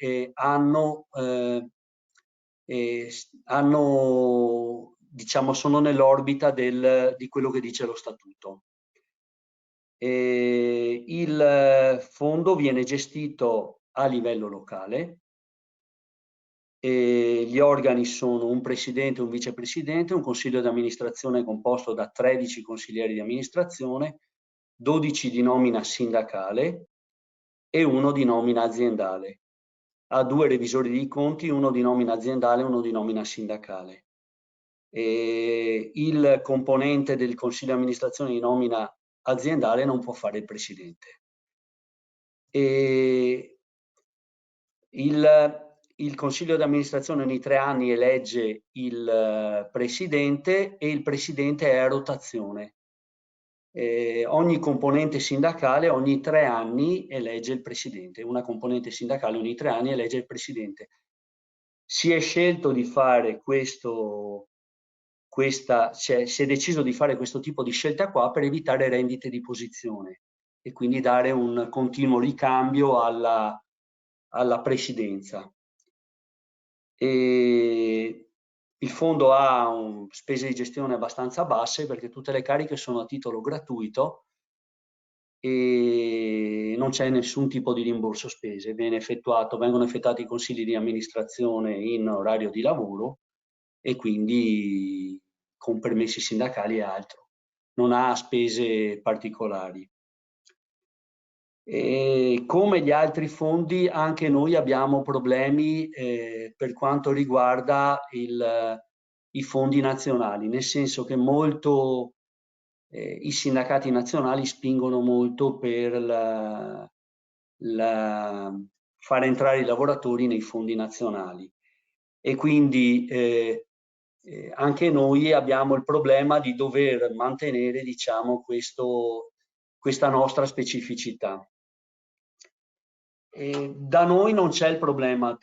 diciamo, sono nell'orbita di quello che dice lo statuto. Il fondo viene gestito a livello locale. Gli organi sono un presidente, un vicepresidente, un consiglio di amministrazione composto da 13 consiglieri di amministrazione, 12 di nomina sindacale e 1 di nomina aziendale. Ha 2 revisori di conti, 1 di nomina aziendale e 1 di nomina sindacale. Il componente del consiglio di amministrazione di nomina aziendale non può fare il presidente. Il consiglio di amministrazione ogni 3 anni elegge il presidente e il presidente è a rotazione. Ogni componente sindacale ogni 3 anni elegge il presidente, una componente sindacale ogni 3 anni elegge il presidente. Si è scelto di fare si è deciso di fare questo tipo di scelta qua per evitare rendite di posizione e quindi dare un continuo ricambio alla presidenza. Il fondo ha spese di gestione abbastanza basse perché tutte le cariche sono a titolo gratuito e non c'è nessun tipo di rimborso spese, vengono effettuati i consigli di amministrazione in orario di lavoro e quindi con permessi sindacali e altro, non ha spese particolari. E come gli altri fondi anche noi abbiamo problemi per quanto riguarda i fondi nazionali, nel senso che i sindacati nazionali spingono molto per far entrare i lavoratori nei fondi nazionali e quindi anche noi abbiamo il problema di dover mantenere, diciamo, questa nostra specificità. Da noi non c'è il problema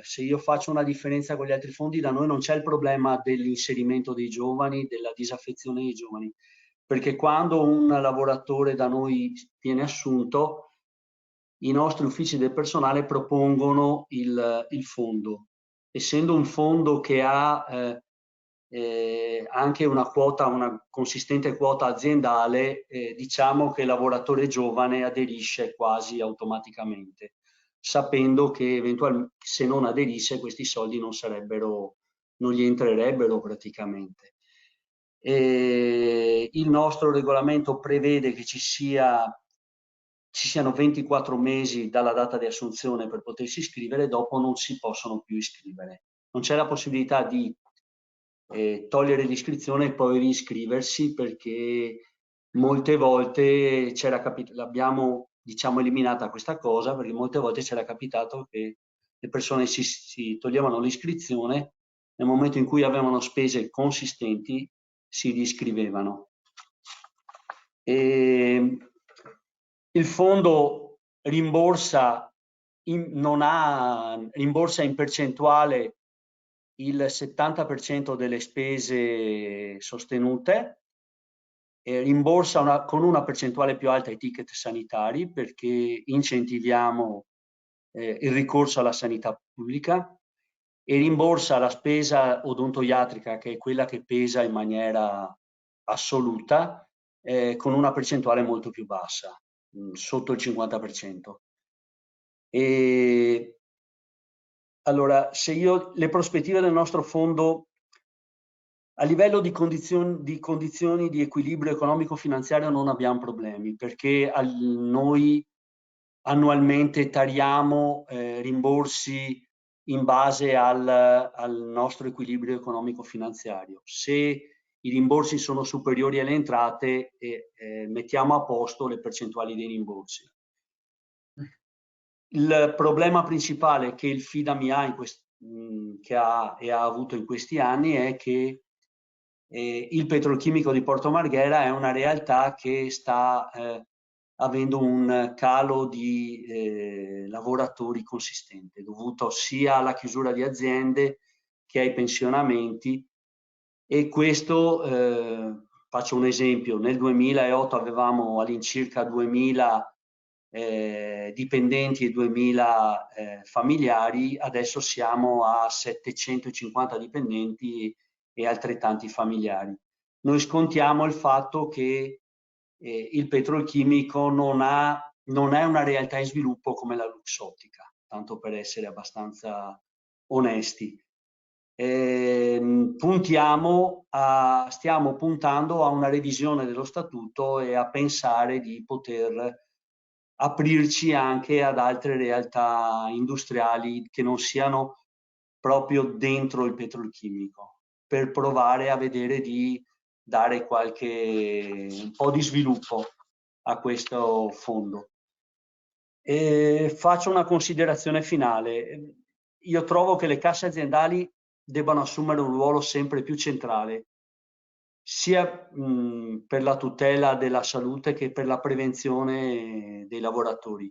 se io faccio una differenza con gli altri fondi, da noi non c'è il problema dell'inserimento dei giovani, della disaffezione dei giovani, perché quando un lavoratore da noi viene assunto, i nostri uffici del personale propongono il fondo. Essendo un fondo che ha anche una consistente quota aziendale, diciamo che il lavoratore giovane aderisce quasi automaticamente, sapendo che eventualmente se non aderisce questi soldi non gli entrerebbero praticamente. Il nostro regolamento prevede che ci siano 24 mesi dalla data di assunzione per potersi iscrivere, dopo non si possono più iscrivere. Non c'è la possibilità di togliere l'iscrizione e poi riscriversi, perché molte volte l'abbiamo, diciamo, eliminata questa cosa, perché molte volte c'era capitato che le persone si toglievano l'iscrizione, nel momento in cui avevano spese consistenti si riscrivevano. Il fondo rimborsa in percentuale il 70% delle spese sostenute, rimborsa con una percentuale più alta i ticket sanitari, perché incentiviamo il ricorso alla sanità pubblica, e rimborsa la spesa odontoiatrica, che è quella che pesa in maniera assoluta, con una percentuale molto più bassa, sotto il 50%. Allora, le prospettive del nostro fondo a livello di condizioni di equilibrio economico-finanziario non abbiamo problemi, perché noi annualmente tariamo rimborsi in base al nostro equilibrio economico-finanziario. Se i rimborsi sono superiori alle entrate, mettiamo a posto le percentuali dei rimborsi. Il problema principale che il FIDAMI ha avuto in questi anni è che il petrolchimico di Porto Marghera è una realtà che sta avendo un calo di lavoratori consistente, dovuto sia alla chiusura di aziende che ai pensionamenti, e questo, faccio un esempio, nel 2008 avevamo all'incirca 2000 dipendenti e 2000 familiari, adesso siamo a 750 dipendenti e altrettanti familiari. Noi scontiamo il fatto che il petrolchimico non è una realtà in sviluppo come la luxottica, tanto per essere abbastanza onesti. Stiamo puntando a una revisione dello statuto e a pensare di poter aprirci anche ad altre realtà industriali che non siano proprio dentro il petrolchimico, per provare a vedere di dare un po' di sviluppo a questo fondo. Faccio una considerazione finale. Io trovo che le casse aziendali debbano assumere un ruolo sempre più centrale, sia per la tutela della salute che per la prevenzione dei lavoratori.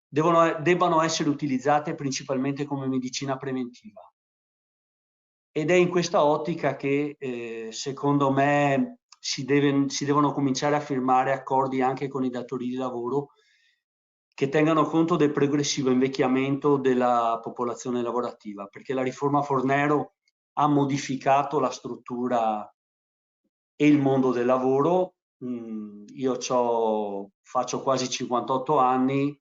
Debbano essere utilizzate principalmente come medicina preventiva. Ed è in questa ottica che, secondo me, si devono cominciare a firmare accordi anche con i datori di lavoro che tengano conto del progressivo invecchiamento della popolazione lavorativa, perché la riforma Fornero ha modificato la struttura e il mondo del lavoro. Io faccio quasi 58 anni,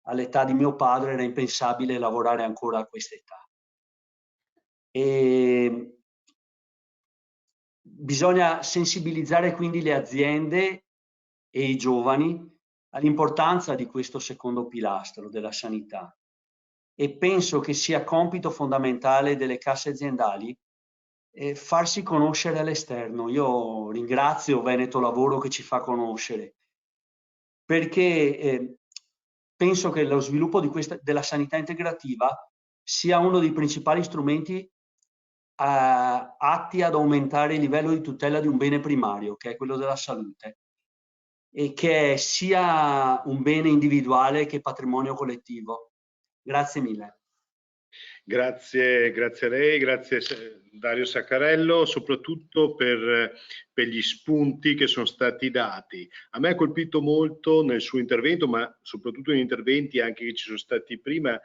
all'età di mio padre era impensabile lavorare ancora a questa età. E bisogna sensibilizzare quindi le aziende e i giovani all'importanza di questo secondo pilastro della sanità, e penso che sia compito fondamentale delle casse aziendali farsi conoscere all'esterno. Io ringrazio Veneto Lavoro che ci fa conoscere, perché penso che lo sviluppo della sanità integrativa sia uno dei principali strumenti atti ad aumentare il livello di tutela di un bene primario, che è quello della salute, e che è sia un bene individuale che patrimonio collettivo. Grazie mille. Grazie a lei, grazie Dario Saccarello, soprattutto per gli spunti che sono stati dati. A me ha colpito molto nel suo intervento, ma soprattutto in interventi anche che ci sono stati prima,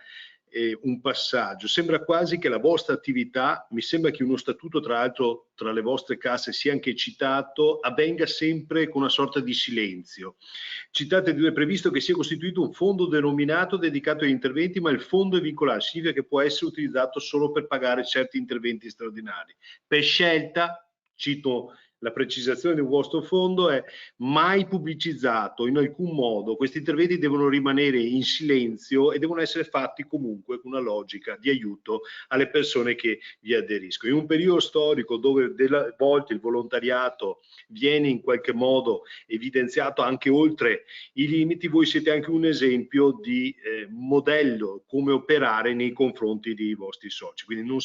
un passaggio. Sembra quasi che la vostra attività, mi sembra che uno statuto tra l'altro tra le vostre casse sia anche citato, avvenga sempre con una sorta di silenzio. Citate due, previsto che sia costituito un fondo denominato dedicato agli interventi, ma il fondo è vincolante, significa che può essere utilizzato solo per pagare certi interventi straordinari. Per scelta, cito la precisazione di un vostro fondo, è mai pubblicizzato in alcun modo. Questi interventi devono rimanere in silenzio e devono essere fatti comunque con una logica di aiuto alle persone che vi aderiscono. In un periodo storico dove delle volte il volontariato viene in qualche modo evidenziato anche oltre i limiti, voi siete anche un esempio di modello come operare nei confronti dei vostri soci. Quindi non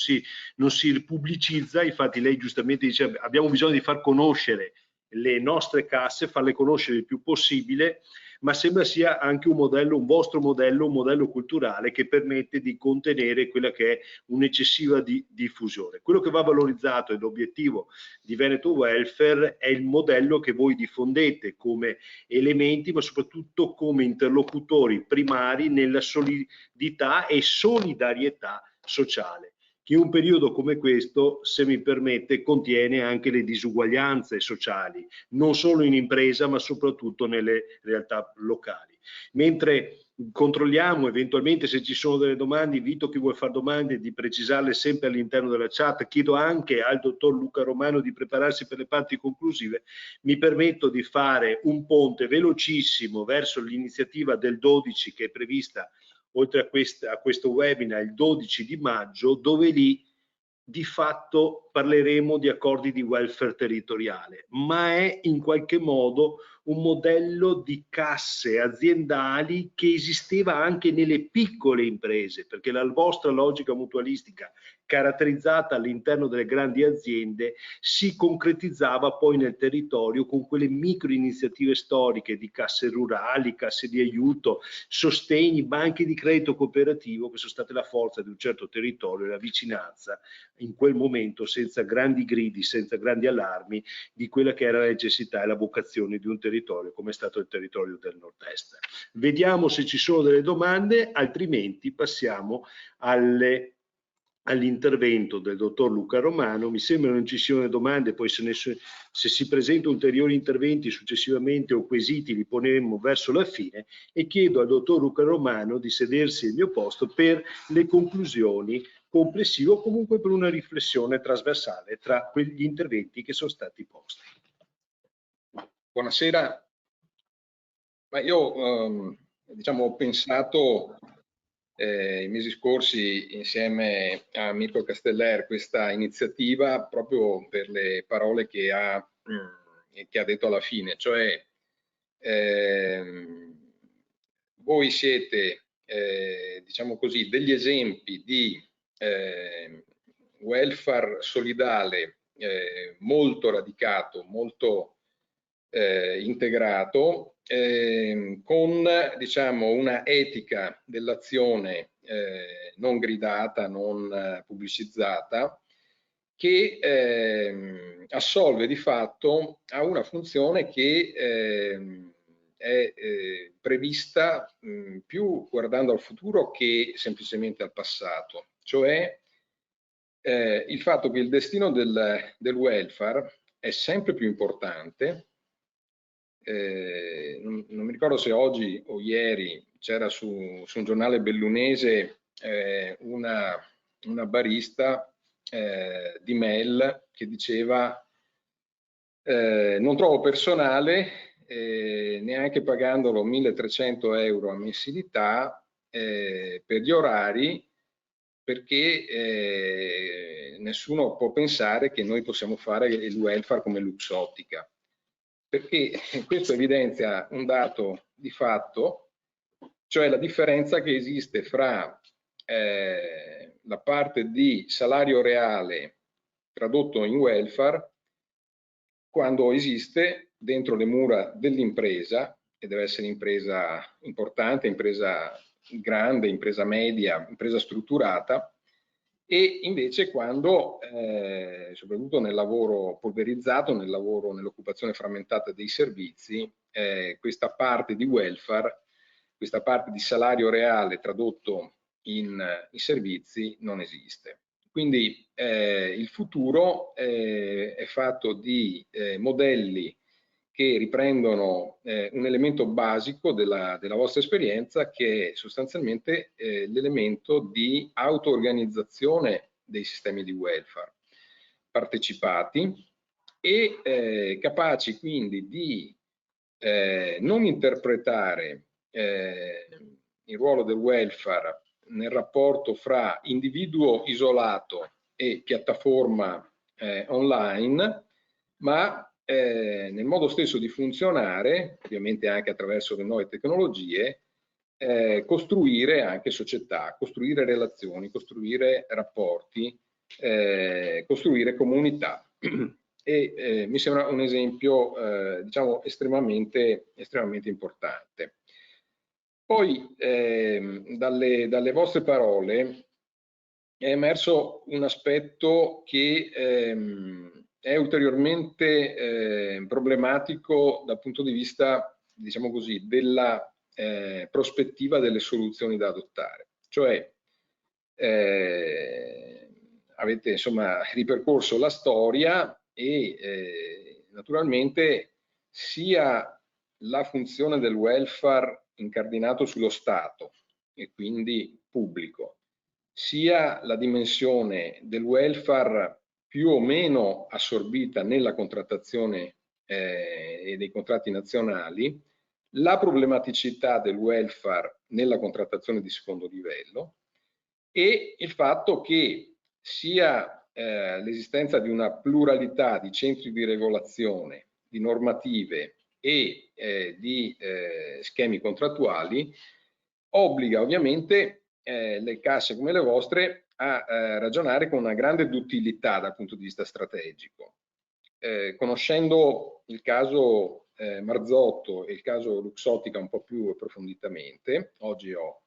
si pubblicizza, infatti lei giustamente dice abbiamo bisogno di far conoscere le nostre casse, farle conoscere il più possibile, ma sembra sia anche un modello, un vostro modello, un modello culturale che permette di contenere quella che è un'eccessiva diffusione. Quello che va valorizzato e l'obiettivo di Veneto Welfare è il modello che voi diffondete come elementi, ma soprattutto come interlocutori primari nella solidità e solidarietà sociale. Che un periodo come questo, se mi permette, contiene anche le disuguaglianze sociali, non solo in impresa ma soprattutto nelle realtà locali. Mentre controlliamo eventualmente se ci sono delle domande, invito chi vuole fare domande di precisarle sempre all'interno della chat, chiedo anche al dottor Luca Romano di prepararsi per le parti conclusive, mi permetto di fare un ponte velocissimo verso l'iniziativa del 12 che è prevista oltre a questo webinar il 12 di maggio, dove lì di fatto parleremo di accordi di welfare territoriale, ma è in qualche modo un modello di casse aziendali che esisteva anche nelle piccole imprese, perché la vostra logica mutualistica caratterizzata all'interno delle grandi aziende si concretizzava poi nel territorio con quelle micro iniziative storiche di casse rurali, casse di aiuto, sostegni, banche di credito cooperativo che sono state la forza di un certo territorio e la vicinanza in quel momento senza grandi gridi, senza grandi allarmi di quella che era la necessità e la vocazione di un territorio come è stato il territorio del nord-est. Vediamo se ci sono delle domande, altrimenti passiamo all'intervento del dottor Luca Romano. Mi sembra non ci siano domande, poi se si presentano ulteriori interventi successivamente o quesiti li ponemmo verso la fine e chiedo al dottor Luca Romano di sedersi al mio posto per le conclusioni complessive o comunque per una riflessione trasversale tra quegli interventi che sono stati posti. Buonasera, ma io diciamo, ho pensato i mesi scorsi insieme a Mirko Casteller questa iniziativa proprio per le parole che ha detto alla fine, cioè voi siete diciamo così degli esempi di welfare solidale molto radicato, molto integrato, con diciamo una etica dell'azione non gridata, non pubblicizzata, che assolve di fatto a una funzione che è prevista più guardando al futuro che semplicemente al passato, cioè il fatto che il destino del welfare è sempre più importante. Non mi ricordo se oggi o ieri c'era su un giornale bellunese una barista di Mel che diceva non trovo personale neanche pagandolo 1.300 euro a mensilità per gli orari, perché nessuno può pensare che noi possiamo fare il welfare come Luxottica, perché questo evidenzia un dato di fatto, cioè la differenza che esiste fra la parte di salario reale tradotto in welfare quando esiste dentro le mura dell'impresa, e deve essere impresa importante, impresa grande, impresa media, impresa strutturata, e invece quando, soprattutto nel lavoro polverizzato, nell'occupazione frammentata dei servizi, questa parte di welfare, questa parte di salario reale tradotto in servizi non esiste. Quindi il futuro è fatto di modelli che riprendono un elemento basico della vostra esperienza, che è sostanzialmente l'elemento di auto-organizzazione dei sistemi di welfare partecipati e capaci quindi di non interpretare il ruolo del welfare nel rapporto fra individuo isolato e piattaforma online, ma nel modo stesso di funzionare, ovviamente anche attraverso le nuove tecnologie, costruire anche società, costruire relazioni, costruire rapporti, costruire comunità. E mi sembra un esempio diciamo estremamente importante. Poi dalle vostre parole è emerso un aspetto che è ulteriormente problematico dal punto di vista, diciamo così, della prospettiva delle soluzioni da adottare. Cioè avete insomma ripercorso la storia e naturalmente sia la funzione del welfare incardinato sullo Stato e quindi pubblico, sia la dimensione del welfare più o meno assorbita nella contrattazione e dei contratti nazionali, la problematicità del welfare nella contrattazione di secondo livello e il fatto che sia l'esistenza di una pluralità di centri di regolazione, di normative e di schemi contrattuali obbliga ovviamente le casse come le vostre a ragionare con una grande duttilità dal punto di vista strategico. Conoscendo il caso Marzotto e il caso Luxottica un po' più approfonditamente, oggi ho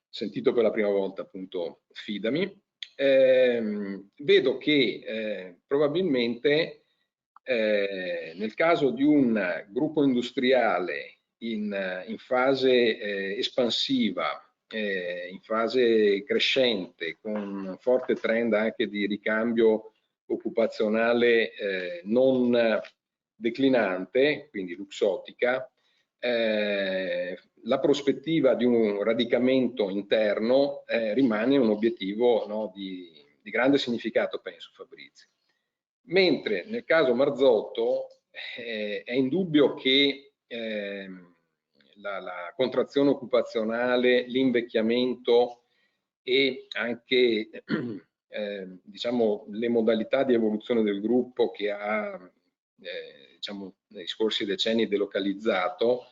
sentito per la prima volta appunto Fidami, vedo che probabilmente nel caso di un gruppo industriale in fase espansiva, in fase crescente, con un forte trend anche di ricambio occupazionale non declinante, quindi Luxottica, la prospettiva di un radicamento interno rimane un obiettivo, no, di grande significato, penso, Fabrizio. Mentre nel caso Marzotto è indubbio che la contrazione occupazionale, l'invecchiamento e anche diciamo, le modalità di evoluzione del gruppo che ha diciamo, nei scorsi decenni delocalizzato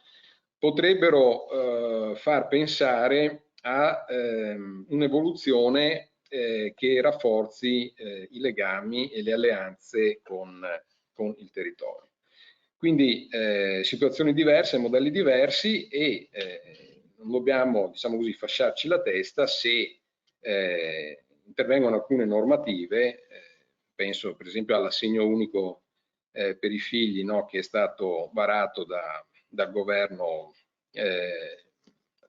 potrebbero far pensare a un'evoluzione che rafforzi i legami e le alleanze con il territorio. Quindi situazioni diverse, modelli diversi e non dobbiamo, diciamo così, fasciarci la testa se intervengono alcune normative, penso per esempio all'assegno unico per i figli, no, che è stato varato dal governo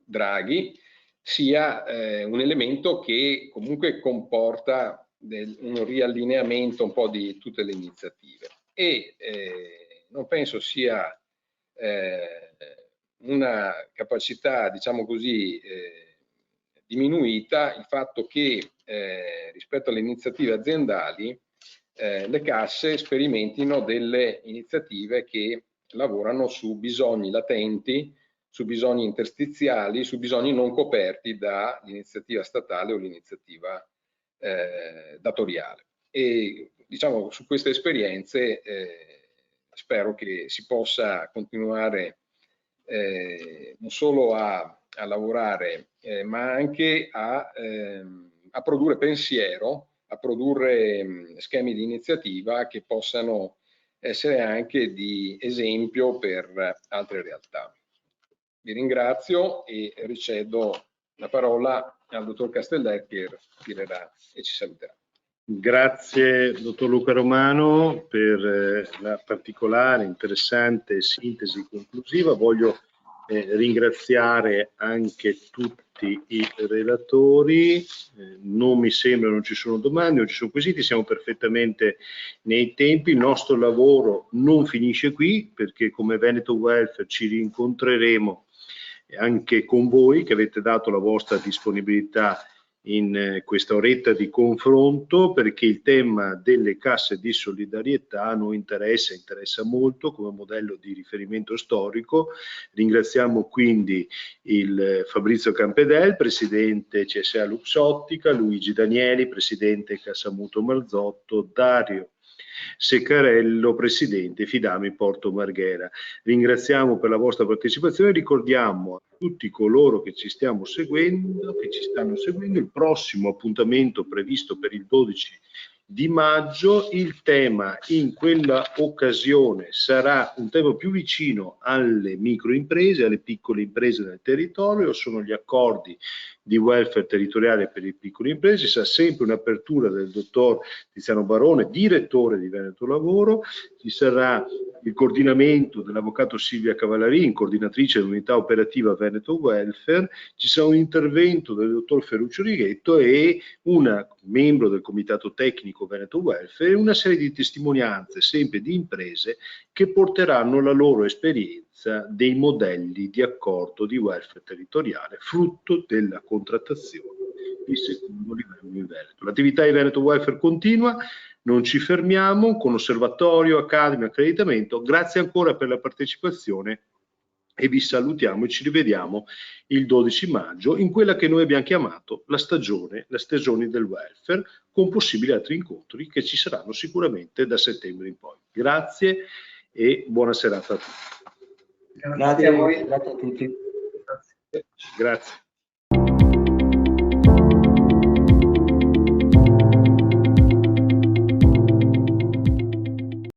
Draghi, sia un elemento che comunque comporta un riallineamento un po' di tutte le iniziative e non penso sia una capacità, diciamo così, diminuita il fatto che rispetto alle iniziative aziendali le casse sperimentino delle iniziative che lavorano su bisogni latenti, su bisogni interstiziali, su bisogni non coperti dall'iniziativa statale o l'iniziativa datoriale. E diciamo su queste esperienze spero che si possa continuare non solo a lavorare ma anche a produrre pensiero, a produrre schemi di iniziativa che possano essere anche di esempio per altre realtà. Vi ringrazio e ricedo la parola al dottor Casteller che tirerà e ci saluterà. Grazie dottor Luca Romano per la particolare, interessante sintesi conclusiva. Voglio ringraziare anche tutti i relatori. Non mi sembra, non ci sono domande, non ci sono quesiti, siamo perfettamente nei tempi. Il nostro lavoro non finisce qui, perché come Veneto Welfare ci rincontreremo anche con voi che avete dato la vostra disponibilità in questa oretta di confronto, perché il tema delle casse di solidarietà a noi interessa molto come modello di riferimento storico. Ringraziamo quindi il Fabrizio Campedel, presidente CSA Luxottica, Luigi Danieli, presidente Casamuto Marzotto, Dario Seccarello, presidente Fidami Porto Marghera. Ringraziamo per la vostra partecipazione, ricordiamo a tutti coloro che ci stanno seguendo, il prossimo appuntamento previsto per il 12 di maggio. Il tema in quella occasione sarà un tema più vicino alle microimprese, alle piccole imprese del territorio, sono gli accordi di welfare territoriale per le piccole imprese. Sarà sempre un'apertura del dottor Tiziano Barone, direttore di Veneto Lavoro. Ci sarà il coordinamento dell'avvocato Silvia Cavalarin, coordinatrice dell'unità operativa Veneto Welfare. Ci sarà un intervento del dottor Ferruccio Righetto e un membro del comitato tecnico Veneto Welfare e una serie di testimonianze sempre di imprese che porteranno la loro esperienza dei modelli di accordo di welfare territoriale frutto della contrattazione di secondo livello in Veneto. L'attività di Veneto Welfare continua, non ci fermiamo con osservatorio, academy, accreditamento. Grazie ancora per la partecipazione e vi salutiamo e ci rivediamo il 12 maggio in quella che noi abbiamo chiamato la stagione del welfare, con possibili altri incontri che ci saranno sicuramente da settembre in poi. Grazie e buona serata a tutti. Grazie a voi. Grazie a tutti. Grazie.